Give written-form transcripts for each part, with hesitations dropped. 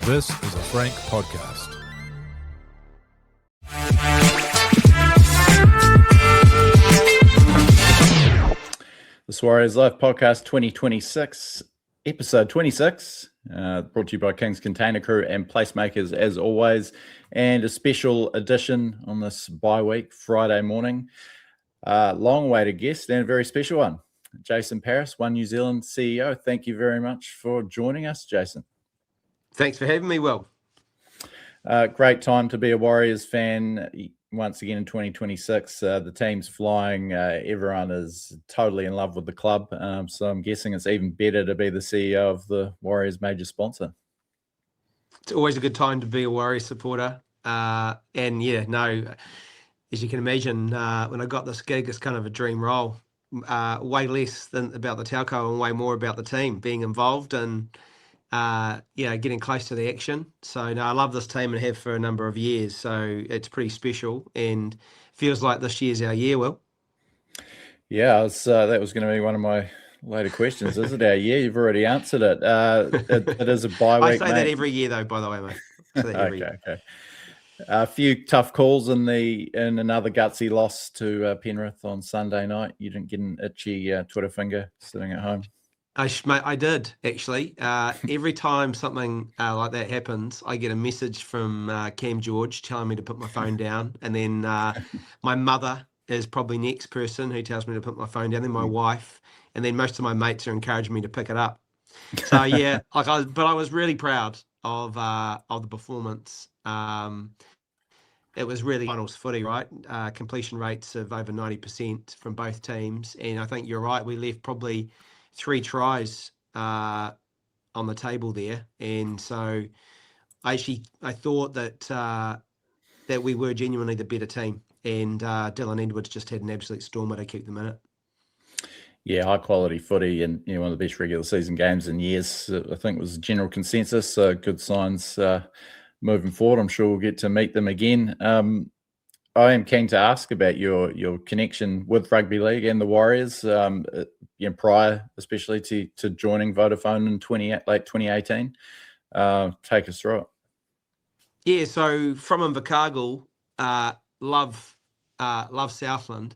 This is a Frank podcast. This Warriors Life Podcast 2026, episode 26, brought to you by Kingz Container Crew and PlaceMakers as always, and a special edition on this bye-week, Friday morning. Long-awaited guest and a very special one, Jason Paris, One New Zealand CEO. Thank you very much for joining us, Jason. Thanks for having me, Will. Great time to be a Warriors fan once again in 2026. The team's flying. Everyone is totally in love with the club. So I'm guessing it's even better to be the CEO of the Warriors' major sponsor. It's always a good time to be a Warriors supporter. As you can imagine, when I got this gig, it's kind of a dream role. Way less than about the telco and way more about the team being involved and getting close to the action. So no, I love this team and have for a number of years. So it's pretty special and feels like this year's our year, Will. Yeah, that was going to be one of my later questions. Is it our year? You've already answered it. It is a bye week. I say that every year, though. By the way, mate. Okay. A few tough calls in another gutsy loss to Penrith on Sunday night. You didn't get an itchy Twitter finger sitting at home. I did, actually. Every time something like that happens, I get a message from Cam George telling me to put my phone down. And then my mother is probably the next person who tells me to put my phone down. Then my wife. And then most of my mates are encouraging me to pick it up. So, yeah, but I was really proud of the performance. It was really finals footy, right? Completion rates of over 90% from both teams. And I think you're right. We left probably 3 tries on the table there, and so I thought that we were genuinely the better team, and Dylan Edwards just had an absolute stormer to keep them in it. Yeah, high quality footy, and one of the best regular season games in years. I think was general consensus. Good signs moving forward. I'm sure we'll get to meet them again. I am keen to ask about your connection with rugby league and the Warriors, prior especially to joining Vodafone in late 2018. Take us through it. Yeah, so from Invercargill, love Southland,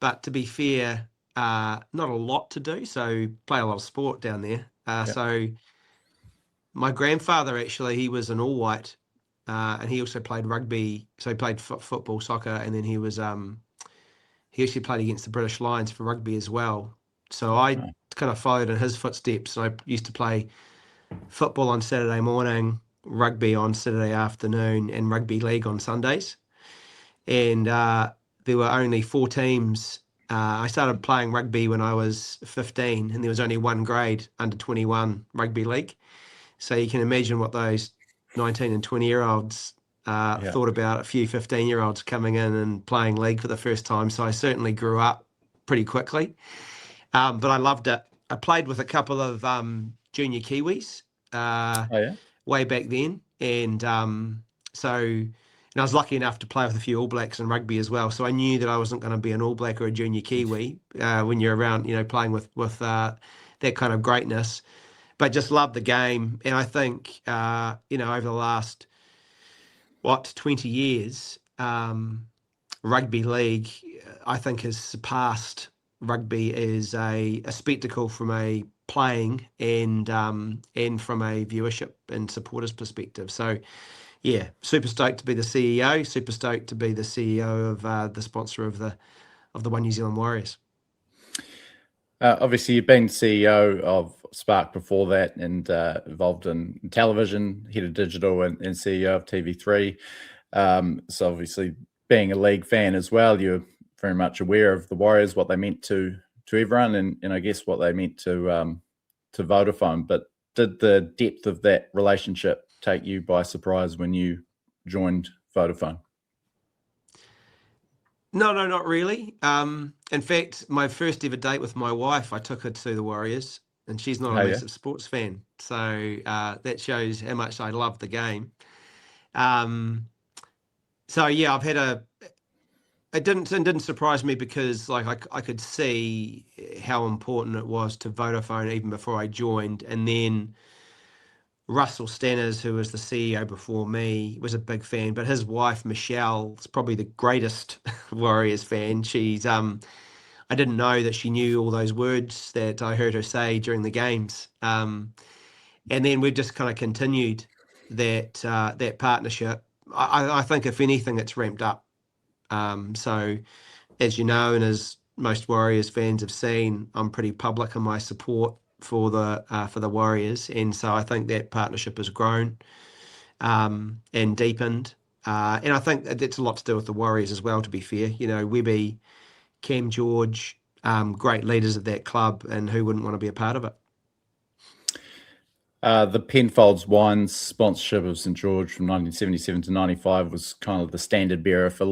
but to be fair, not a lot to do. So play a lot of sport down there. So my grandfather actually, he was an all white. And he also played rugby, so he played football, soccer, and then he actually played against the British Lions for rugby as well. So I kind of followed in his footsteps. I used to play football on Saturday morning, rugby on Saturday afternoon, and rugby league on Sundays. And there were only 4 teams. I started playing rugby when I was 15, and there was only one grade, under 21 rugby league. So you can imagine what those 19 and 20-year-olds thought about a few 15-year-olds coming in and playing league for the first time. So I certainly grew up pretty quickly. But I loved it. I played with a couple of junior Kiwis way back then. And I was lucky enough to play with a few All Blacks in rugby as well. So I knew that I wasn't going to be an All Black or a junior Kiwi when you're around, playing with that kind of greatness. But just love the game. And I think, over the last, 20 years, rugby league, I think, has surpassed rugby as a spectacle from a playing and from a viewership and supporters perspective. So, yeah, super stoked to be the CEO, super stoked to be the CEO of the sponsor of the One New Zealand Warriors. Obviously, you've been CEO of Spark before that and involved in television, head of digital and CEO of TV3. So obviously, being a league fan as well, you're very much aware of the Warriors, what they meant to everyone, and I guess what they meant to Vodafone. But did the depth of that relationship take you by surprise when you joined Vodafone? No, not really. In fact, my first ever date with my wife, I took her to the Warriors, and she's not a massive sports fan. So that shows how much I love the game. I've had it didn't surprise me because I could see how important it was to Vodafone even before I joined, and then Russell Stanners, who was the CEO before me, was a big fan, but his wife Michelle is probably the greatest Warriors fan. She's I didn't know that she knew all those words that I heard her say during the games. And then we've just kind of continued that partnership. I think if anything, it's ramped up. So as you know, and as most Warriors fans have seen, I'm pretty public in my support for the Warriors, and so I think that partnership has grown and deepened. And I think that's a lot to do with the Warriors as well, to be fair. Webby, Cam George, great leaders of that club, and who wouldn't want to be a part of it? The Penfolds Wines sponsorship of St George from 1977 to 95 was kind of the standard bearer for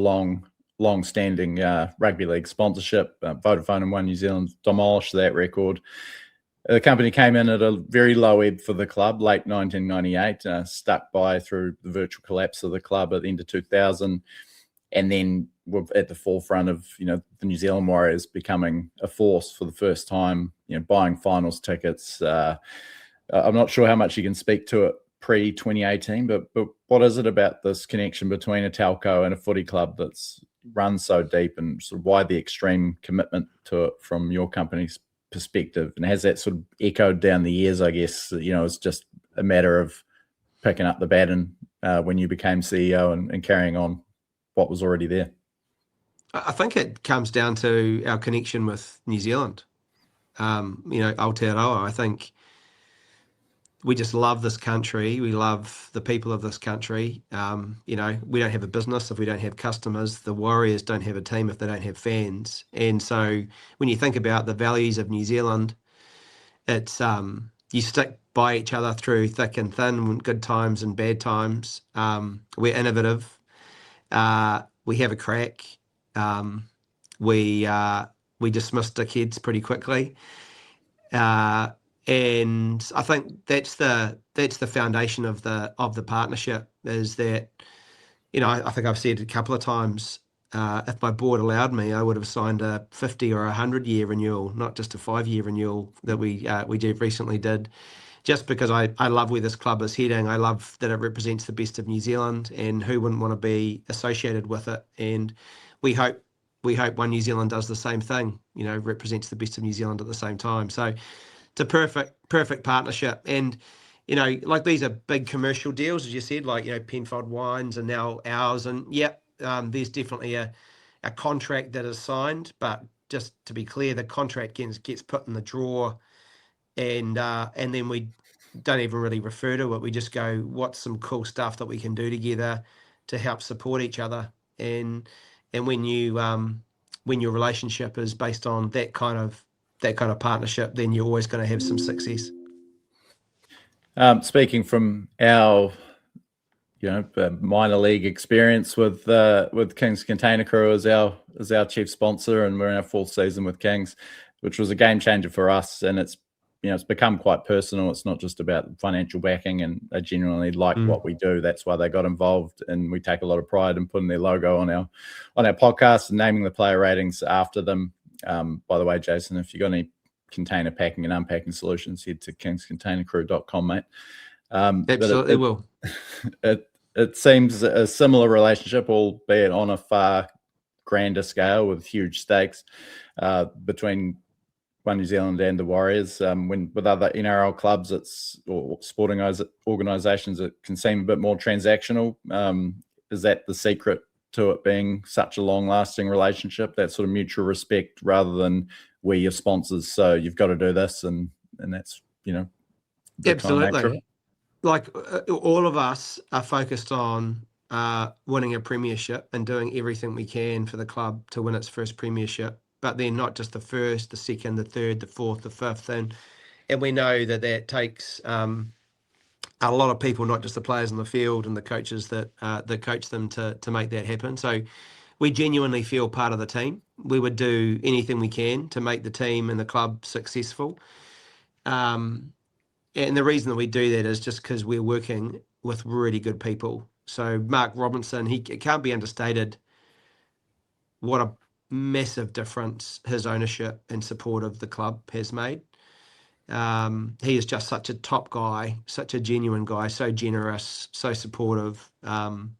long-standing rugby league sponsorship. Vodafone and One New Zealand demolished that record. The company came in at a very low ebb for the club, late 1998, stuck by through the virtual collapse of the club at the end of 2000, and then we're at the forefront of the New Zealand Warriors becoming a force for the first time. Buying finals tickets. I'm not sure how much you can speak to it pre-2018, but what is it about this connection between a telco and a footy club that's run so deep, and sort of why the extreme commitment to it from your company's perspective? And has that sort of echoed down the years? I guess it's just a matter of picking up the baton when you became CEO and carrying on what was already there. I think it comes down to our connection with New Zealand. Aotearoa. I think we just love this country. We love the people of this country. We don't have a business if we don't have customers. The Warriors don't have a team if they don't have fans. And so when you think about the values of New Zealand, it's you stick by each other through thick and thin, good times and bad times. We're innovative. We have a crack. We dismiss dickheads pretty quickly. And I think that's the foundation of the partnership, is that I think I've said a couple of times, if my board allowed me, I would have signed a 50 or 100-year renewal, not just a 5-year renewal that we recently did, just because I love where this club is heading. I love that it represents the best of New Zealand, and who wouldn't want to be associated with it? And we hope One New Zealand does the same thing, represents the best of New Zealand at the same time. So it's a perfect partnership. And these are big commercial deals, as you said, Penfold Wines and now ours. And there's definitely a contract that is signed, but just to be clear, the contract gets put in the drawer, and then we don't even really refer to it. We just go, what's some cool stuff that we can do together to help support each other? And when your relationship is based on that kind of partnership, then you're always going to have some success. Speaking from our minor league experience with Kingz Container Crew as our chief sponsor, and we're in our 4th season with Kingz, which was a game changer for us. And it's become quite personal. It's not just about financial backing, and they genuinely like what we do. That's why they got involved, and we take a lot of pride in putting their logo on our podcast and naming the player ratings after them. By the way, Jason, if you've got any container packing and unpacking solutions, head to kingzcontainercrew.com, mate. Absolutely will. It seems a similar relationship, albeit on a far grander scale with huge stakes between One New Zealand and the Warriors. When with other NRL clubs, or sporting organisations, it can seem a bit more transactional. Is that the secret to it being such a long-lasting relationship, that sort of mutual respect, rather than we're your sponsors, so you've got to do this, and that's absolutely. All of us are focused on winning a premiership and doing everything we can for the club to win its first premiership, but then not just the first, the second, the third, the fourth, the fifth, and we know that takes a lot of people, not just the players on the field and the coaches that coach them to make that happen. So we genuinely feel part of the team. We would do anything we can to make the team and the club successful. And the reason that we do that is just because we're working with really good people. So Mark Robinson, it can't be understated what a massive difference his ownership and support of the club has made. He is just such a top guy, such a genuine guy, so generous, so supportive. And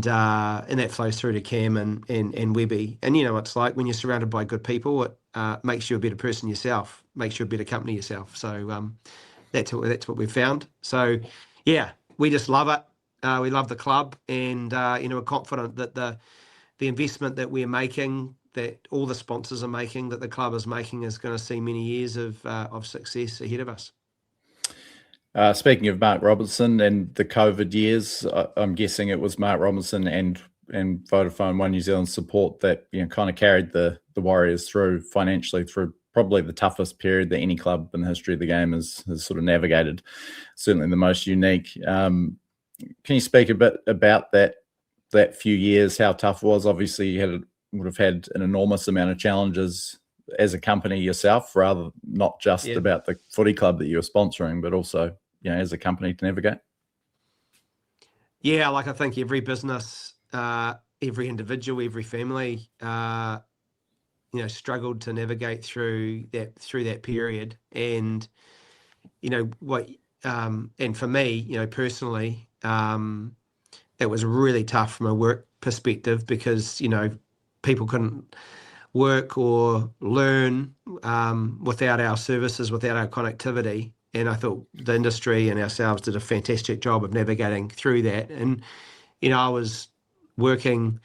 that flows through to Cam and Webby. And you know what it's like when you're surrounded by good people, it makes you a better person yourself, makes you a better company yourself. So that's what we've found. So yeah, we just love it. We love the club, and we're confident that the investment that we're making, that all the sponsors are making, that the club is making, is going to see many years of success ahead of us. Speaking of Mark Robinson and the COVID years, I'm guessing it was Mark Robinson and Vodafone One New Zealand support that kind of carried the Warriors through financially through probably the toughest period that any club in the history of the game has sort of navigated. Certainly the most unique. Can you speak a bit about that few years, how tough it was? Obviously, you would have had an enormous amount of challenges as a company yourself, rather not just about the footy club that you were sponsoring, but also as a company to navigate. Yeah, like I think every business, every individual, every family, struggled to navigate through that period. And and for me, personally, it was really tough from a work perspective because people couldn't work or learn without our services, without our connectivity. And I thought the industry and ourselves did a fantastic job of navigating through that. And I was working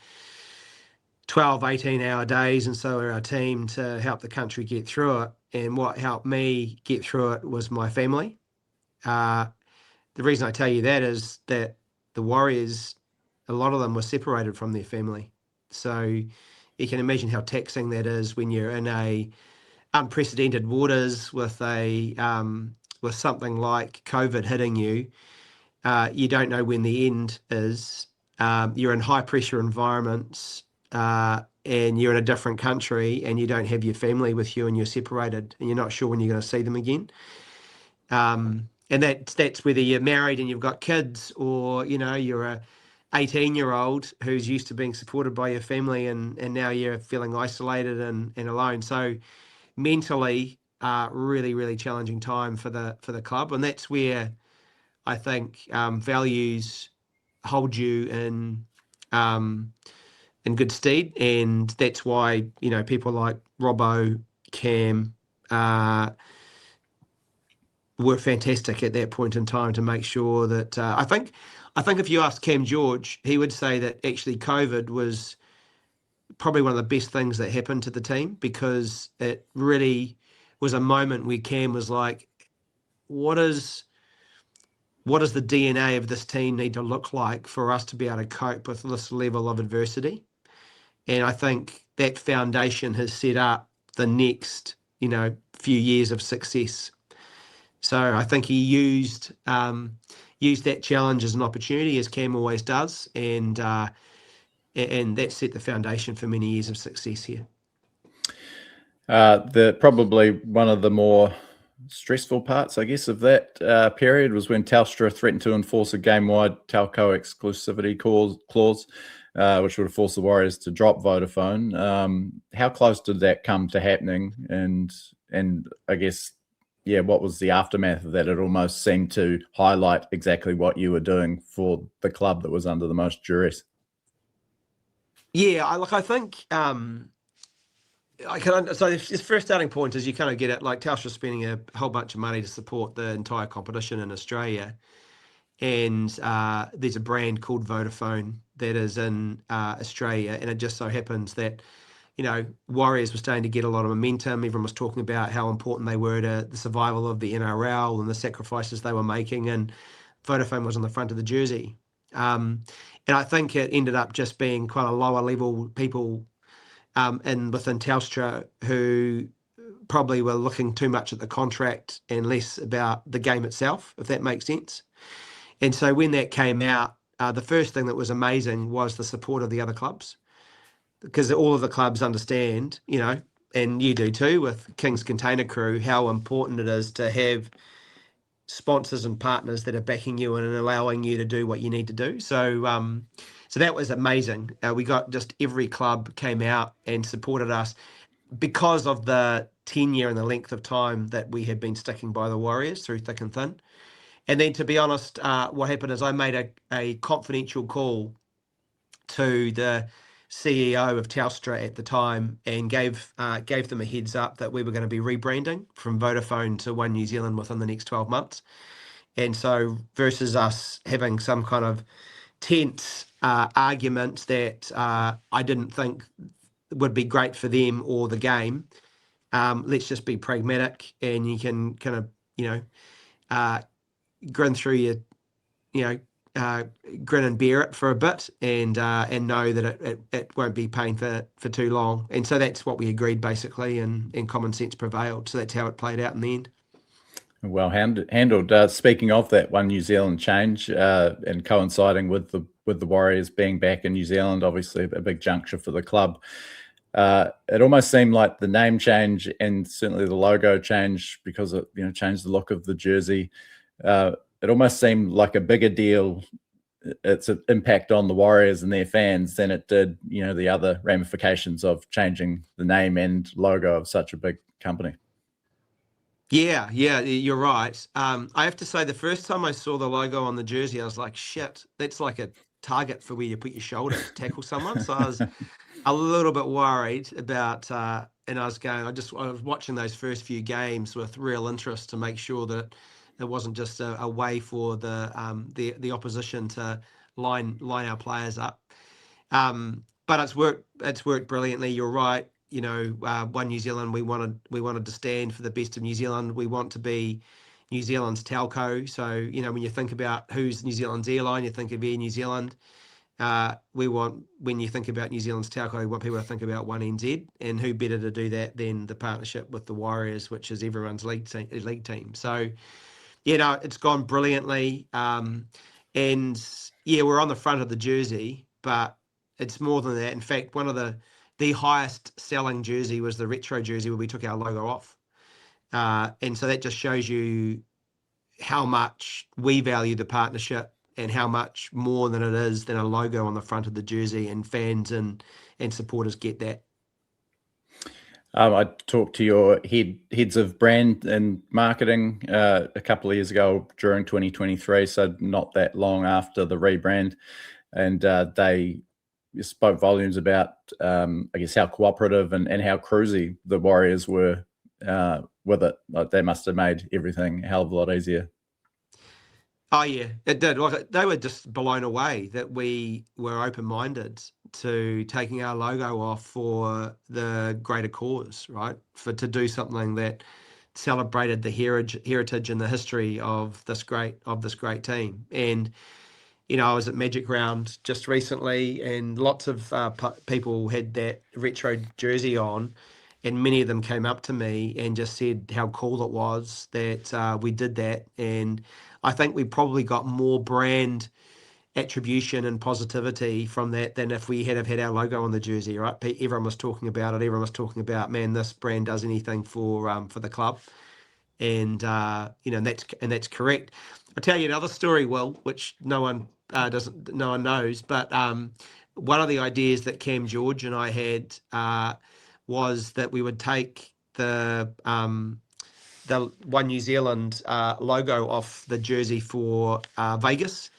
12, 18-hour days, and so were our team, to help the country get through it. And what helped me get through it was my family. The reason I tell you that is that the Warriors, a lot of them were separated from their family. So you can imagine how taxing that is when you're in a unprecedented waters with something like COVID hitting you. You don't know when the end is. You're in high pressure environments, and you're in a different country, and you don't have your family with you, and you're separated, and you're not sure when you're going to see them again. And that's whether you're married and you've got kids, or you're a 18-year-old who's used to being supported by your family, and now you're feeling isolated and alone. So mentally, really, really challenging time for the club. And that's where I think values hold you in good stead. And that's why people like Robbo, Cam, were fantastic at that point in time to make sure that I think if you asked Cam George, he would say that actually COVID was probably one of the best things that happened to the team, because it really was a moment where Cam was like, what does the DNA of this team need to look like for us to be able to cope with this level of adversity? And I think that foundation has set up the next few years of success. So I think he used that challenge as an opportunity, as Cam always does, and that set the foundation for many years of success here. Probably one of the more stressful parts, I guess, of that period was when Telstra threatened to enforce a game-wide telco exclusivity clause, which would have forced the Warriors to drop Vodafone. How close did that come to happening? And I guess, what was the aftermath of that? It almost seemed to highlight exactly what you were doing for the club that was under the most duress. Yeah, I think so the first starting point is you kind of get it, like Telstra spending a whole bunch of money to support the entire competition in Australia. And there's a brand called Vodafone that is in Australia. And it just so happens that Warriors were starting to get a lot of momentum. Everyone was talking about how important they were to the survival of the NRL and the sacrifices they were making, and Vodafone was on the front of the jersey. And I think it ended up just being quite a lower level people within Telstra who probably were looking too much at the contract and less about the game itself, if that makes sense. And so when that came out, the first thing that was amazing was the support of the other clubs. Because all of the clubs understand, and you do too with Kingz Container Crew, how important it is to have sponsors and partners that are backing you and allowing you to do what you need to do. So that was amazing. We got just every club came out and supported us. because of the tenure and the length of time that we had been sticking by the Warriors through thick and thin. And then, to be honest, what happened is I made a confidential call to the CEO of Telstra at the time and gave them a heads up that we were going to be rebranding from Vodafone to One New Zealand within the next 12 months. And so versus us having some kind of tense argument that I didn't think would be great for them or the game, let's just be pragmatic, and you can kind of, grin through your, grin and bear it for a bit, and know that it won't be pain for too long. And so that's what we agreed basically, and common sense prevailed. So that's how it played out in the end. Well handled. Speaking of that One New Zealand change, and coinciding with the Warriors being back in New Zealand, obviously a big juncture for the club. It almost seemed like the name change and certainly the logo change, because it changed the look of the jersey. It almost seemed like a bigger deal, its impact on the Warriors and their fans, than it did the other ramifications of changing the name and logo of such a big company. Yeah, you're right. I have to say, the first time I saw the logo on the jersey, I was like, shit, that's like a target for where you put your shoulder to tackle someone. So I was a little bit worried about, and I was watching those first few games with real interest to make sure that it wasn't just a way for the opposition to line our players up. But it's worked brilliantly. You're right. One New Zealand, we wanted to stand for the best of New Zealand. We want to be New Zealand's telco. So, when you think about who's New Zealand's airline, you think of Air New Zealand. When you think about New Zealand's telco, we want people to think about One NZ, and who better to do that than the partnership with the Warriors, which is everyone's league team. So, it's gone brilliantly. And yeah, we're on the front of the jersey, but it's more than that. In fact, one of the highest selling jersey was the retro jersey, where we took our logo off. And so that just shows you how much we value the partnership, and how much more than it is than a logo on the front of the jersey, and fans and supporters get that. I talked to your heads of brand and marketing a couple of years ago during 2023, so not that long after the rebrand, and they spoke volumes about, I guess, how cooperative and how cruisy the Warriors were with it. Like, they must have made everything a hell of a lot easier. Oh yeah, it did. Like, they were just blown away that we were open-minded to taking our logo off for the greater cause, right? To do something that celebrated the heritage and the history of this great team. And I was at Magic Round just recently, and lots of people had that retro jersey on, and many of them came up to me and just said how cool it was that we did that. And I think we probably got more brand attribution and positivity from that than if we had had our logo on the jersey, right? Everyone was talking about it. Everyone was talking about, man, this brand does anything for the club. And and that's correct. I'll tell you another story, Will, which no one knows, but one of the ideas that Cam George and I had was that we would take the One New Zealand logo off the jersey for Vegas,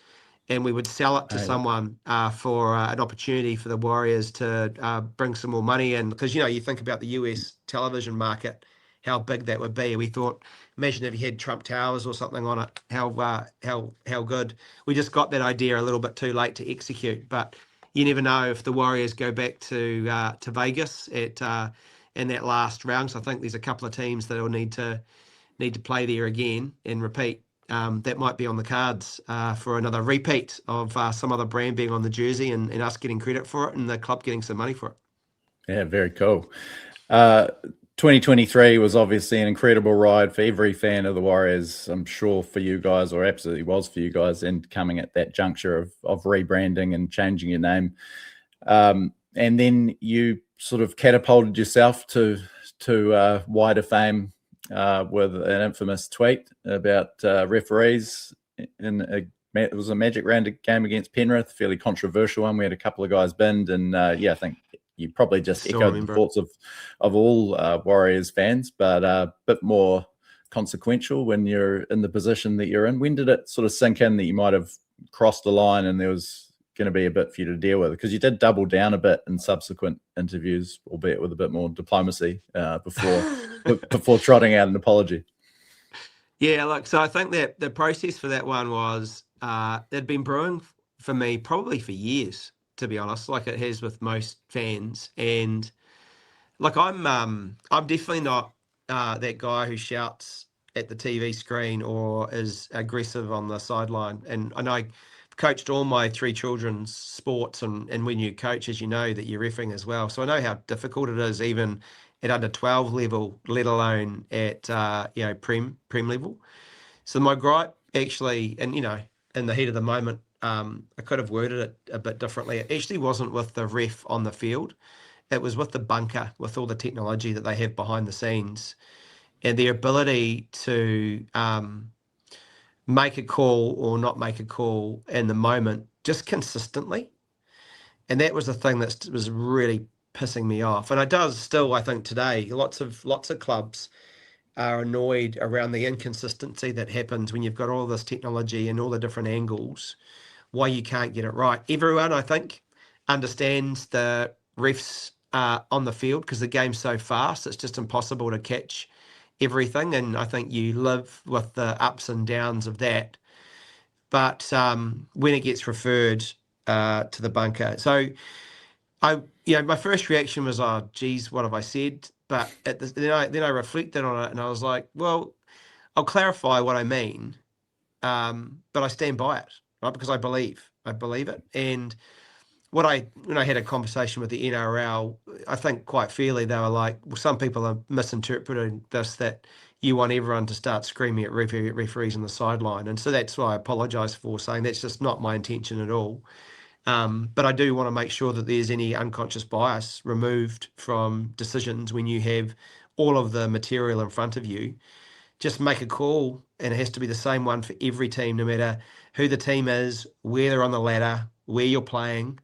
and we would sell it to someone for an opportunity for the Warriors to bring some more money in. Because you think about the US television market, how big that would be. We thought, imagine if you had Trump Towers or something on it, how good. We just got that idea a little bit too late to execute, but you never know if the Warriors go back to Vegas in that last round. So I think there's a couple of teams that will need to play there again and repeat. That might be on the cards for another repeat of some other brand being on the jersey, and us getting credit for it, and the club getting some money for it. Yeah, very cool. 2023 was obviously an incredible ride for every fan of the Warriors, I'm sure, for you guys, or absolutely was for you guys, and coming at that juncture of rebranding and changing your name. And then you sort of catapulted yourself to wider fame with an infamous tweet about referees. It was a Magic Round game against Penrith, fairly controversial one. We had a couple of guys binned, and I think you probably just Still echoed the remember it. thoughts of all Warriors fans, but a bit more consequential when you're in the position that you're in. When did it sort of sink in that you might have crossed the line and there was going to be a bit for you to deal with? Because you did double down a bit in subsequent interviews, albeit with a bit more diplomacy before trotting out an apology. Yeah, look, so I think that the process for that one was it'd been brewing for me probably for years, to be honest, like it has with most fans. And like I'm definitely not that guy who shouts at the TV screen or is aggressive on the sideline. And I know I coached all my three children's sports, and when you coach, as you know, that you're reffing as well. So I know how difficult it is, even at under 12 level, let alone at prem level. So my gripe actually, and in the heat of the moment, I could have worded it a bit differently. It actually wasn't with the ref on the field. It was with the bunker, with all the technology that they have behind the scenes, and their ability to make a call or not make a call in the moment, just consistently. And that was the thing that was really pissing me off. And it does still, I think, today. Lots of clubs are annoyed around the inconsistency that happens when you've got all this technology and all the different angles, why you can't get it right. Everyone, I think, understands the refs on the field because the game's so fast, it's just impossible to catch everything. And I think you live with the ups and downs of that. But when it gets referred to the bunker, so my first reaction was, oh, geez, what have I said? But then I reflected on it and I was like, well, I'll clarify what I mean, but I stand by it, right? Because I believe it. And when I had a conversation with the NRL, I think quite fairly they were like, well, some people are misinterpreting this, that you want everyone to start screaming at referees on the sideline. And so that's why I apologise for saying that's just not my intention at all. But I do want to make sure that there's any unconscious bias removed from decisions when you have all of the material in front of you. Just make a call, and it has to be the same one for every team, no matter who the team is, where they're on the ladder, where you're playing.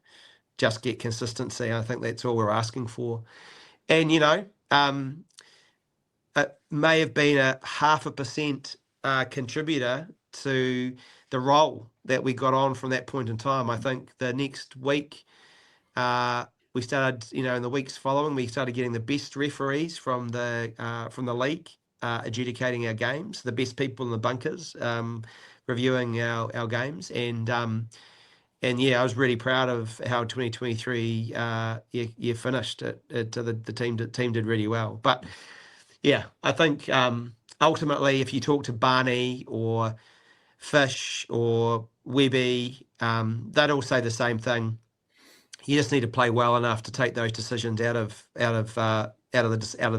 Just get consistency. I think that's all we're asking for. And, it may have been a 0.5% contributor to the role that we got on from that point in time. I think the next week we started, in the weeks following, we started getting the best referees from the league adjudicating our games, the best people in the bunkers reviewing our games, and yeah, I was really proud of how 2023 year finished. The team did really well, but yeah, I think ultimately, if you talk to Barney or Fish or Webby, they'd all say the same thing. You just need to play well enough to take those decisions out of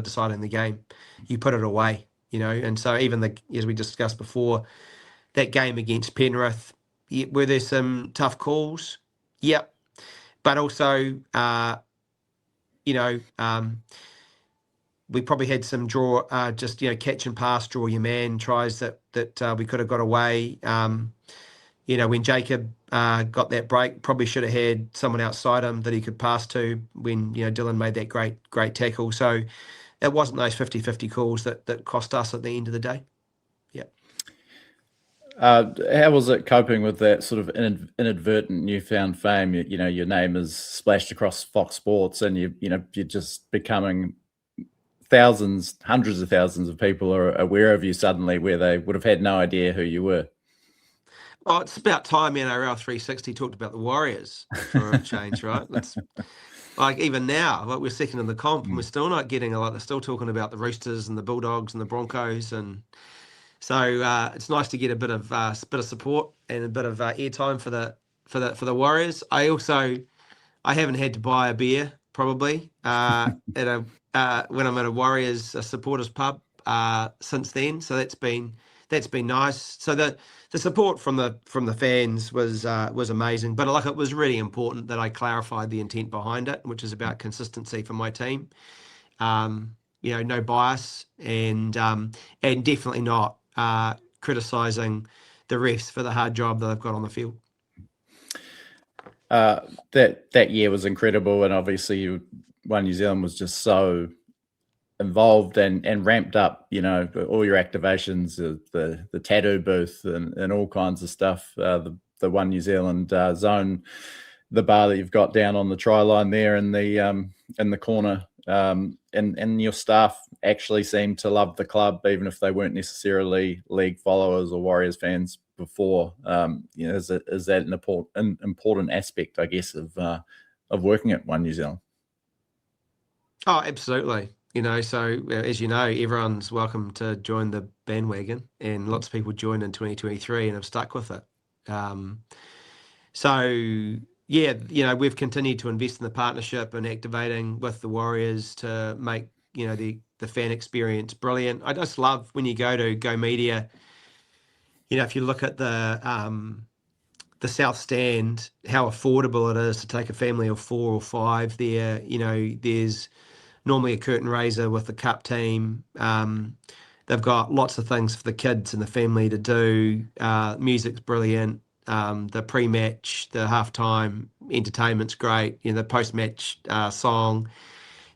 deciding the game. You put it away, And so even as we discussed before, that game against Penrith, were there some tough calls? Yep, but also, we probably had some draw, just catch and pass, draw your man tries that we could have got away. When Jacob got that break, probably should have had someone outside him that he could pass to when Dylan made that great tackle. So it wasn't those 50-50 calls that cost us at the end of the day. Yeah. How was it coping with that sort of inadvertent newfound fame? Your name is splashed across Fox Sports, and you're just becoming thousands, hundreds of thousands of people are aware of you suddenly, where they would have had no idea who you were. Well, it's about time NRL 360 talked about the Warriors for a change, right? It's like even now, like we're second in the comp, and we're still not getting a lot. They're still talking about the Roosters and the Bulldogs and the Broncos, and so it's nice to get a bit of support and a bit of airtime for the Warriors. I haven't had to buy a beer probably when I'm at a Warriors supporters pub since then. So that's been nice. So the support from the fans was amazing. But like, it was really important that I clarified the intent behind it, which is about consistency for my team. No bias, and definitely not criticising the refs for the hard job that they've got on the field. That year was incredible, and obviously One New Zealand was just so involved and ramped up. All your activations, the tattoo booth, and all kinds of stuff. The One New Zealand zone, the bar that you've got down on the try line there in the corner, and your staff actually seemed to love the club, even if they weren't necessarily league followers or Warriors fans before. Is that an important aspect, I guess, of working at One New Zealand? Oh, absolutely. So as you know, everyone's welcome to join the bandwagon, and lots of people joined in 2023 and have stuck with it. So yeah, we've continued to invest in the partnership and activating with the Warriors to make the fan experience brilliant. I just love when you go to Go Media. If you look at the South Stand, how affordable it is to take a family of 4 or 5 there. There's normally a curtain raiser with the cup team. They've got lots of things for the kids and the family to do. Music's brilliant. The pre-match, the halftime entertainment's great. The post-match song.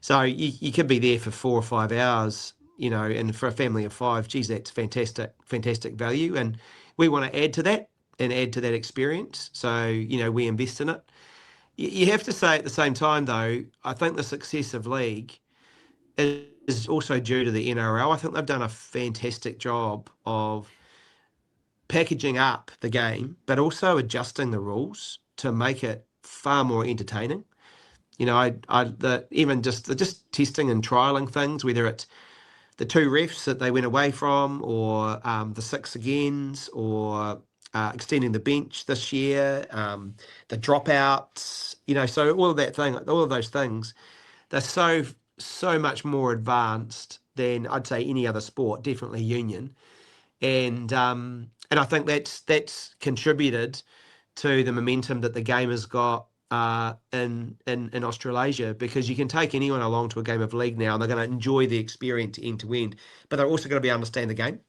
So you could be there for 4 or 5 hours. And for a family of 5, geez, that's fantastic value. And we want to add to that and add to that experience. So we invest in it. You have to say at the same time, though, I think the success of league is also due to the NRL. I think they've done a fantastic job of packaging up the game, but also adjusting the rules to make it far more entertaining. Even just testing and trialing things, whether it's the 2 refs that they went away from, or the 6 agains, or extending the bench this year, the dropouts. So all of those things, they're so much more advanced than I'd say any other sport, definitely union, and I think that's contributed to the momentum that the game has got in Australasia, because you can take anyone along to a game of league now and they're going to enjoy the experience end to end, but they're also going to be able to understand the game.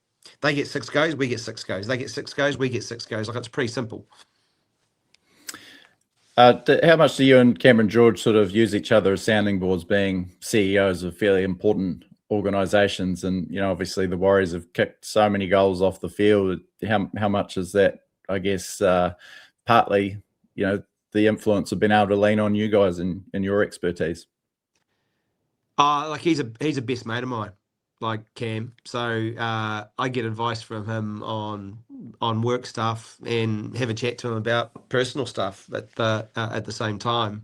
They get 6 goes, we get 6 goes. They get 6 goes, we get 6 goes. Like, it's pretty simple. How much do you and Cameron George sort of use each other as sounding boards, being CEOs of fairly important organisations? And obviously the Warriors have kicked so many goals off the field. How much is that, I guess, partly the influence of being able to lean on you guys and your expertise? Like, he's a best mate of mine, like Cam. So I get advice from him on work stuff and have a chat to him about personal stuff at the same time.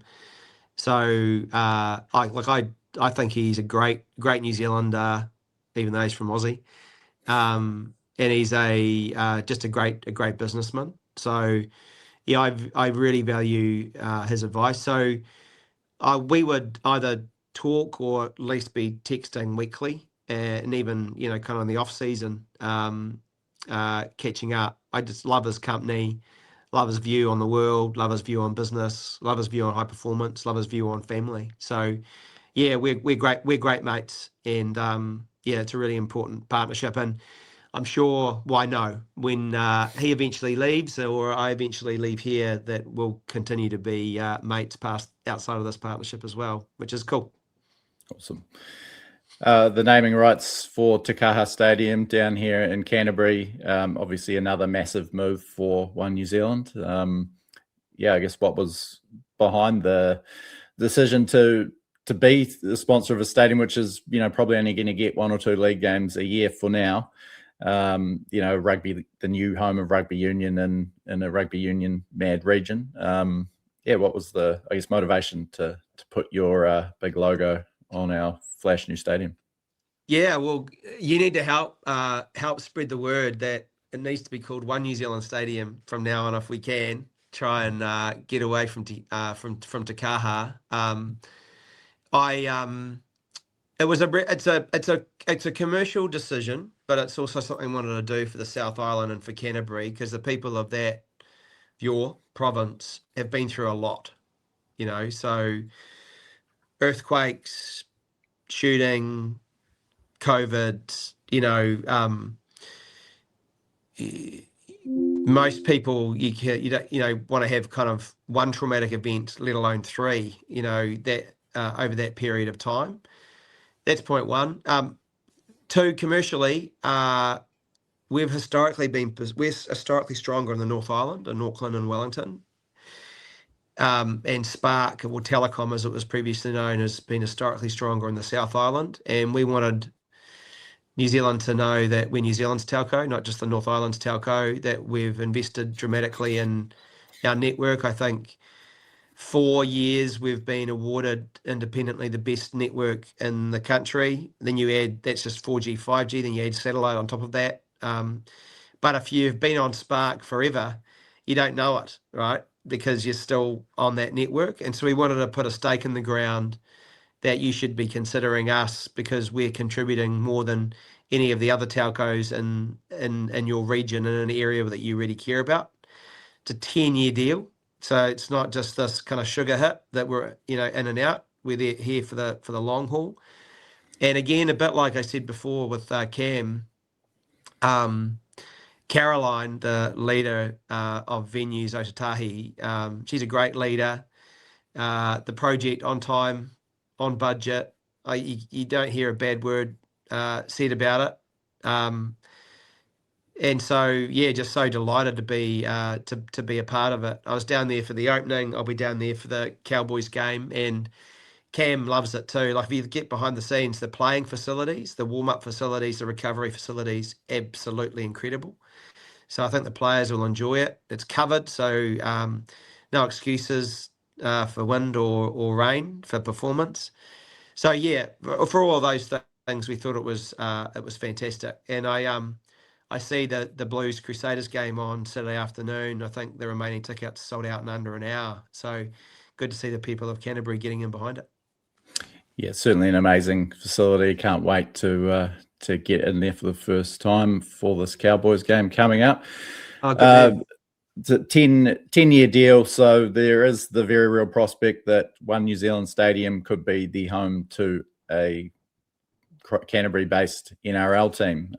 So I think he's a great New Zealander, even though he's from Aussie, and he's just a great businessman. So yeah, I really value his advice. So we would either talk or at least be texting weekly, and even kind of in the off season, catching up. I just love his company, love his view on the world, love his view on business, love his view on high performance, love his view on family. So yeah, we're great mates, and yeah, it's a really important partnership. And I'm sure, well, I know when he eventually leaves, or I eventually leave here, that we'll continue to be mates past outside of this partnership as well, which is cool. Awesome. The naming rights for Takaha Stadium down here in Canterbury, obviously another massive move for One New Zealand. I guess what was behind the decision to be the sponsor of a stadium, which is probably only going to get 1 or 2 league games a year for now. Rugby, the new home of rugby union in a rugby union mad region. What was the, I guess, motivation to put your big logo on our flash new stadium? Yeah, well, you need to help spread the word that it needs to be called One New Zealand Stadium from now on, if we can try and get away from Takaha. It's a commercial decision, but it's also something I wanted to do for the South Island and for Canterbury, because the people of your province have been through a lot, so earthquakes, shooting, COVID, most people you don't want to have kind of one traumatic event, let alone three. That over that period of time. That's point one. Two, commercially, we're historically stronger in the North Island, in Auckland and Wellington. And Spark, or Telecom as it was previously known, has been historically stronger in the South Island. And we wanted New Zealand to know that we're New Zealand's telco, not just the North Island's telco, that we've invested dramatically in our network. I think 4 years we've been awarded independently the best network in the country. Then you add, that's just 4G, 5G, then you add satellite on top of that. But if you've been on Spark forever, you don't know it, right? Because you're still on that network. And so we wanted to put a stake in the ground that you should be considering us, because we're contributing more than any of the other telcos in your region, in an area that you really care about. It's a 10-year deal. So it's not just this kind of sugar hit that we're in and out. We're here for the long haul. And again, a bit like I said before with Cam, Caroline, the leader of Venues Otatahi, she's a great leader. The project on time, on budget. You don't hear a bad word said about it. And so, yeah, just so delighted to be a part of it. I was down there for the opening. I'll be down there for the Cowboys game, and Cam loves it too. Like, if you get behind the scenes, the playing facilities, the warm-up facilities, the recovery facilities, absolutely incredible. So I think the players will enjoy it. It's covered, so no excuses for wind or rain for performance. So yeah, for all of those things, we thought it was fantastic. And I see the Blues Crusaders game on Saturday afternoon. I think the remaining tickets sold out in under an hour. So good to see the people of Canterbury getting in behind it. Yeah, certainly an amazing facility. Can't wait to get in there for the first time for this Cowboys game coming up. It's a 10-year deal, so there is the very real prospect that One New Zealand Stadium could be the home to a Canterbury-based NRL team.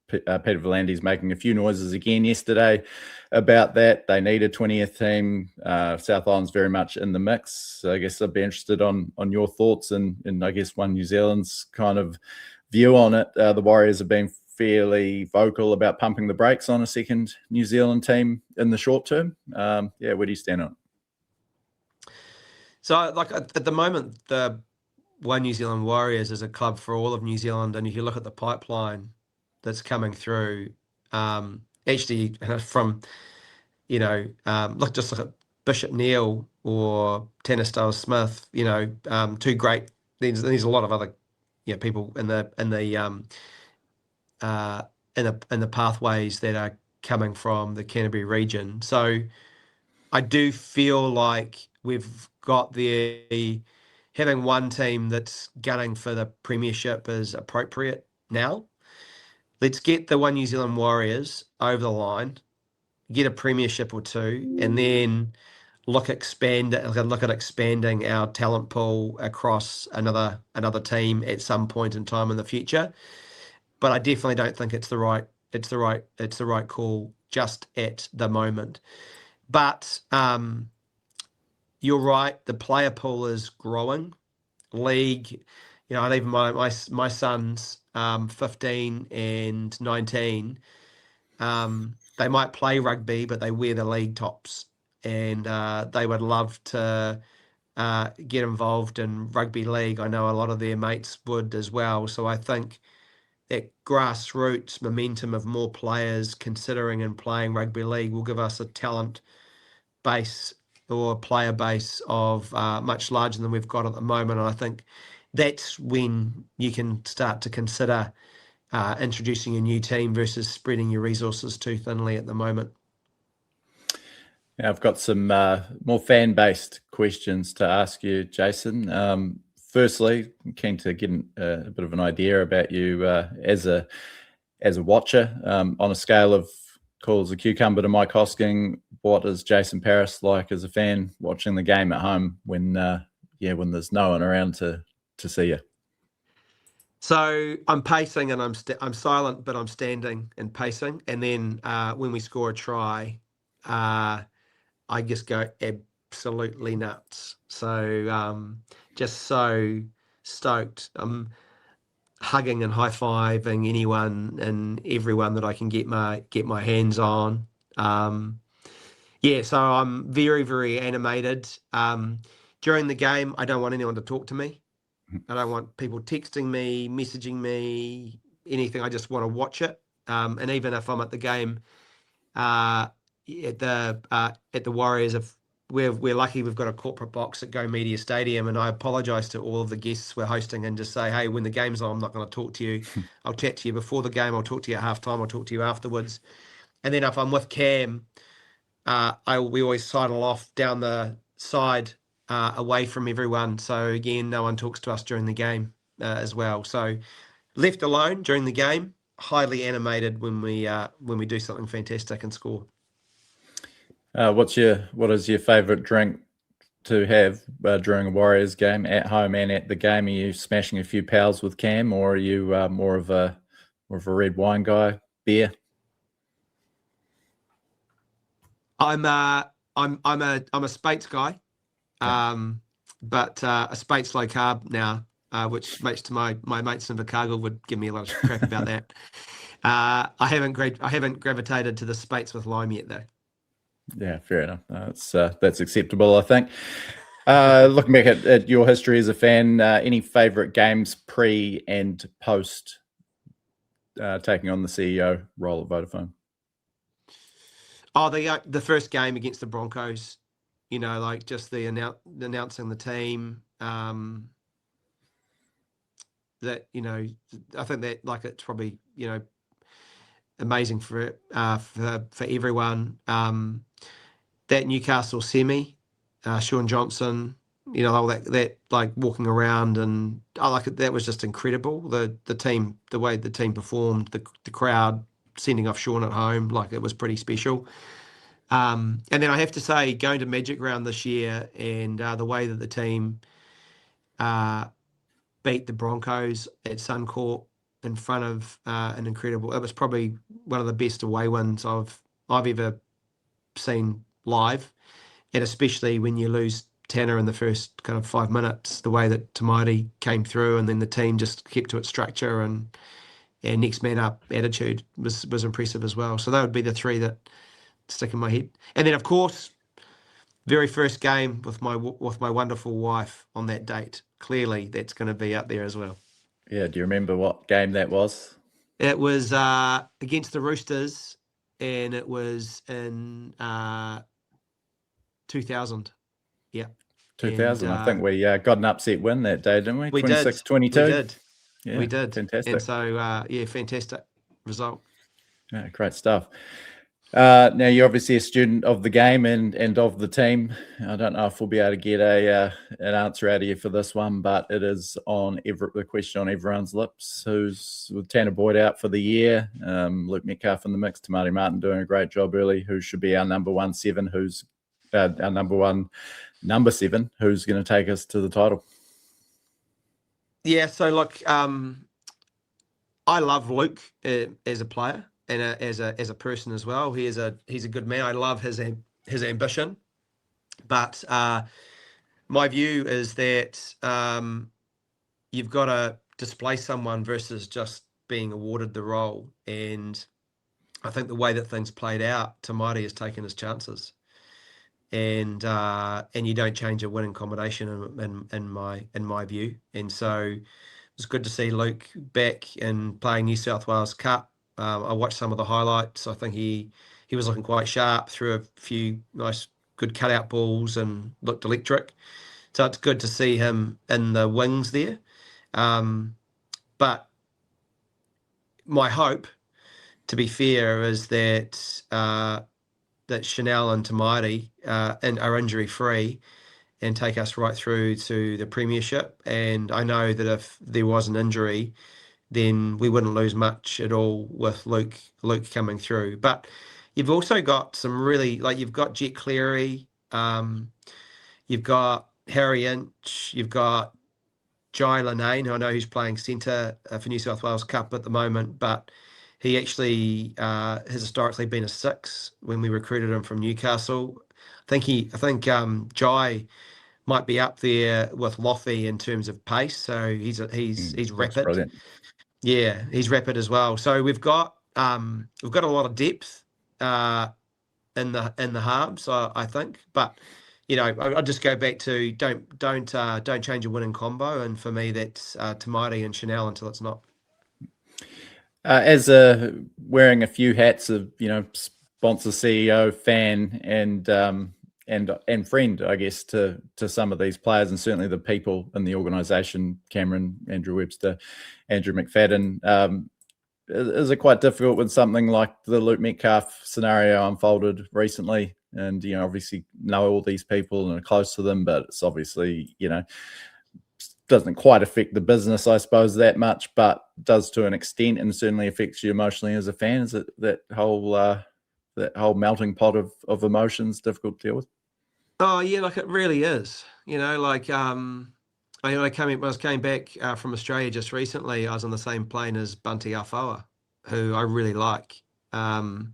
Peter Volandi's making a few noises again yesterday about that. They need a 20th team. South Island's very much in the mix. So I guess I'd be interested on your thoughts and I guess One New Zealand's kind of view on it. The Warriors have been fairly vocal about pumping the brakes on a second New Zealand team in the short term. Where do you stand on it? So, like, at the moment, the One New Zealand Warriors is a club for all of New Zealand, and if you look at the pipeline that's coming through, actually from, look at Bishop Neal or Tanner Smith, two great. There's a lot of other, people in the pathways that are coming from the Canterbury region. So I do feel like we've got having one team that's gunning for the premiership is appropriate now. Let's get the One New Zealand Warriors over the line, get a premiership or two, and then look at expanding our talent pool across another team at some point in time in the future. But I definitely don't think it's the right call just at the moment. But you're right, the player pool is growing. League, and even my sons, 15 and 19, they might play rugby, but they wear the league tops, and they would love to get involved in rugby league. I know a lot of their mates would as well. So I think that grassroots momentum of more players considering and playing rugby league will give us a talent base or player base of much larger than we've got at the moment. And I think that's when you can start to consider introducing a new team versus spreading your resources too thinly at the moment. Now, I've got some more fan-based questions to ask you, Jason. Firstly, I'm keen to get a bit of an idea about you as a watcher. On a scale of cool as a cucumber to Mike Hosking, what is Jason Paris like as a fan watching the game at home when there's no one around to see you? So I'm pacing and I'm silent, but I'm standing and pacing. And then when we score a try, I just go absolutely nuts. So just so stoked. I'm hugging and high fiving anyone and everyone that I can get my hands on. Yeah, so I'm very, very animated. During the game, I don't want anyone to talk to me. I don't want people texting me, messaging me, anything. I just want to watch it. And even if I'm at the game, at the Warriors, if we're lucky, we've got a corporate box at Go Media Stadium, and I apologise to all of the guests we're hosting and just say, hey, when the game's on, I'm not going to talk to you. I'll chat to you before the game. I'll talk to you at halftime. I'll talk to you afterwards. And then if I'm with Cam, we always sidle off down the side away from everyone. So again, no one talks to us during the game as well. So left alone during the game, highly animated when we do something fantastic and score. What is your favourite drink to have during a Warriors game, at home and at the game? Are you smashing a few pals with Cam, or are you more of a red wine guy, beer? I'm a Spates guy, but a Spates low carb now, which makes to my mates in Invercargill would give me a lot of crap about that. I haven't gravitated to the Spates with lime yet though. Yeah, fair enough. That's acceptable, I think. Looking back at your history as a fan, any favourite games pre and post taking on the CEO role at Vodafone? Oh, the first game against the Broncos, like just the announcing the team. That I think that like it's probably amazing for everyone. That Newcastle semi, Sean Johnson, all that like walking around, and I like it. That was just incredible. The team, the way the team performed, the crowd sending off Sean at home, like it was pretty special. And then I have to say, going to Magic Round this year and the way that the team beat the Broncos at Suncorp in front of an incredible. It was probably one of the best away wins I've ever seen live, and especially when you lose Tanner in the first kind of 5 minutes, the way that Tamati came through, and then the team just kept to its structure and next man up attitude was impressive as well. So that would be the three that stick in my head. And then of course, very first game with my wonderful wife on that date. Clearly, that's going to be up there as well. Yeah, do you remember what game that was? It was against the Roosters, and it was in 2000. Yeah. 2000. I think we got an upset win that day, didn't we? 26-22. We did. Fantastic. And so, fantastic result. Yeah, great stuff. Now, you're obviously a student of the game and of the team. I don't know if we'll be able to get an answer out of you for this one, but it is the question on everyone's lips. Who's with Tanner Boyd out for the year? Luke Metcalf in the mix. Tamati Martin doing a great job early. Who should be our number 7? Who's our number 7? Who's going to take us to the title? Yeah, so look, I love Luke as a player and as a person as well. He's a good man. I love his ambition, but my view is that you've got to displace someone versus just being awarded the role. And I think the way that things played out, Tamati has taken his chances, and you don't change a winning combination in my view. And so it's good to see Luke back and playing New South Wales Cup. I watched some of the highlights. I think he was looking quite sharp, threw a few nice, good cutout balls and looked electric. So it's good to see him in the wings there. But my hope, to be fair, is that that Chanel and Tamati are injury free and take us right through to the premiership. And I know that if there was an injury, then we wouldn't lose much at all with Luke coming through. But you've also got some really, like, you've got Jet Cleary, you've got Harry Inch, you've got Jai Lanane, who I know who's playing centre for New South Wales Cup at the moment, but he actually has historically been a 6 when we recruited him from Newcastle. I think Jai might be up there with Loffy in terms of pace. So he's Looks rapid. brilliant. Yeah, he's rapid as well. So we've got a lot of depth in the halves, I think. But I'll just go back to don't change a winning combo. And for me, that's Tamati and Chanel until it's not. As wearing a few hats of sponsor, CEO, fan, and friend, I guess, to some of these players, and certainly the people in the organisation, Cameron, Andrew Webster, Andrew McFadden. Is it quite difficult when something like the Luke Metcalf scenario unfolded recently, and obviously know all these people and are close to them, but it's obviously doesn't quite affect the business, I suppose, that much, but does to an extent, and certainly affects you emotionally as a fan. Is it that whole melting pot of emotions difficult to deal with? Oh yeah, like it really is. I came back from Australia just recently. I was on the same plane as Bunty Afoa, who I really like, and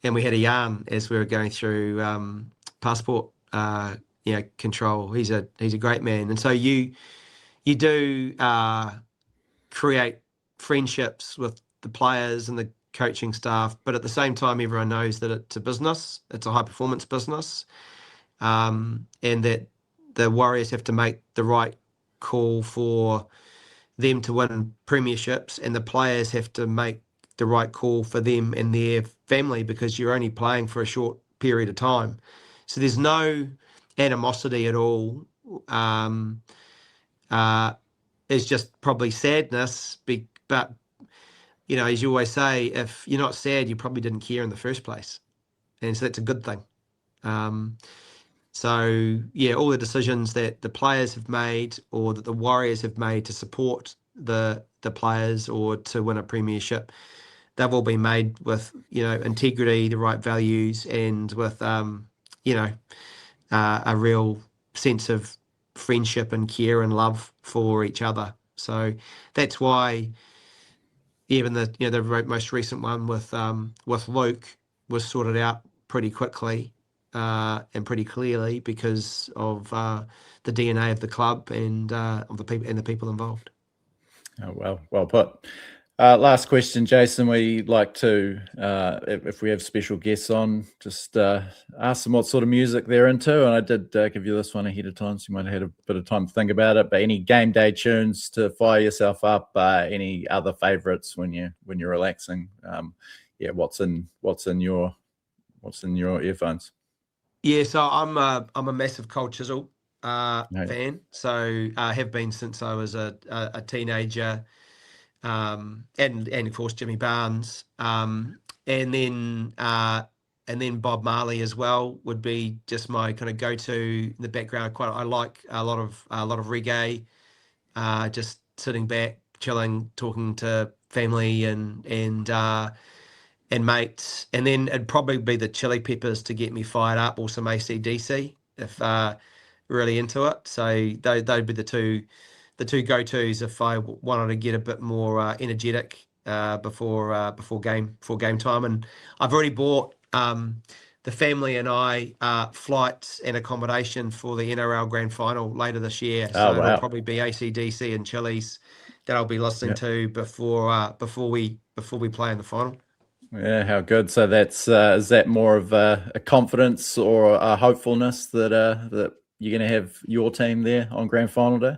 we had a yarn as we were going through passport control. He's a great man, and so you do create friendships with the players and the coaching staff, but at the same time, everyone knows that it's a business. It's a high performance business, and that the Warriors have to make the right call for them to win premierships, and the players have to make the right call for them and their family, because you're only playing for a short period of time. So there's no animosity at all. It's just probably sadness, but as you always say, if you're not sad, you probably didn't care in the first place, and so that's a good thing. So yeah, all the decisions that the players have made or that the Warriors have made to support the players or to win a premiership, they've all been made with integrity, the right values, and with a real sense of friendship and care and love for each other. So that's why even the most recent one with Luke was sorted out pretty quickly and pretty clearly, because of the DNA of the club and of the people and the people involved. Oh, well put. Last question, Jason. We like to, if we have special guests on, just ask them what sort of music they're into. And I did give you this one ahead of time, so you might have had a bit of time to think about it. But any game day tunes to fire yourself up? Any other favourites when you're relaxing? What's in your earphones? Yeah, so I'm a massive Cold Chisel fan. So I have been since I was a teenager. And of course Jimmy Barnes, and then Bob Marley as well would be just my kind of go-to in the background. I like a lot of reggae, just sitting back, chilling, talking to family and mates, and then it'd probably be the Chili Peppers to get me fired up, or some AC/DC if really into it. So they'd be the two go-tos if I wanted to get a bit more energetic before game time. And I've already bought the family and I flights and accommodation for the NRL Grand Final later this year. So it'll probably be AC/DC and Chili's that I'll be listening to before we play in the final. Yeah, how good. So that's is that more of a confidence or a hopefulness that you're going to have your team there on Grand Final day?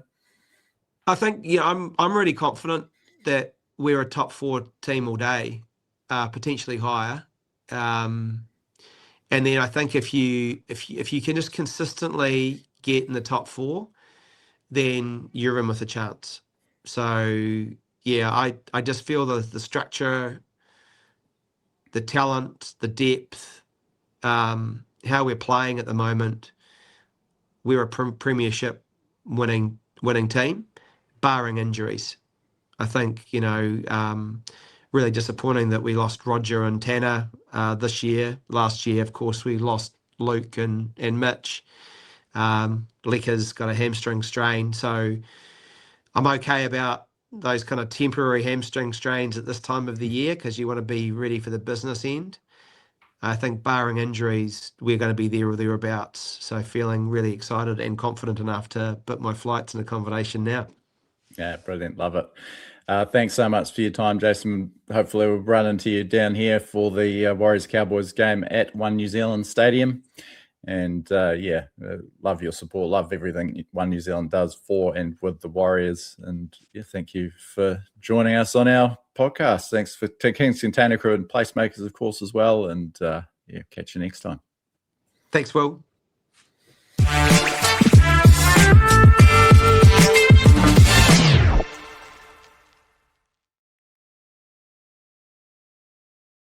I think I'm really confident that we're a top 4 team all day, potentially higher. And then I think if you can just consistently get in the top 4, then you're in with a chance. So yeah, I just feel the structure, the talent, the depth, how we're playing at the moment, we're a premiership winning team, barring injuries. I think really disappointing that we lost Roger and Tanner this year. Last year, of course, we lost Luke and Mitch. Lecker's got a hamstring strain, so I'm okay about those kind of temporary hamstring strains at this time of the year because you want to be ready for the business end. I think barring injuries, we're going to be there or thereabouts. So feeling really excited and confident enough to book my flights and accommodation now. Yeah, brilliant. Love it. Thanks so much for your time, Jason. Hopefully we'll run into you down here for the Warriors-Cowboys game at One New Zealand Stadium. And love your support, love everything One New Zealand does for and with the Warriors. And thank you for joining us on our podcast. Thanks to Kingz Container Crew and PlaceMakers, of course, as well. And catch you next time. Thanks, Will.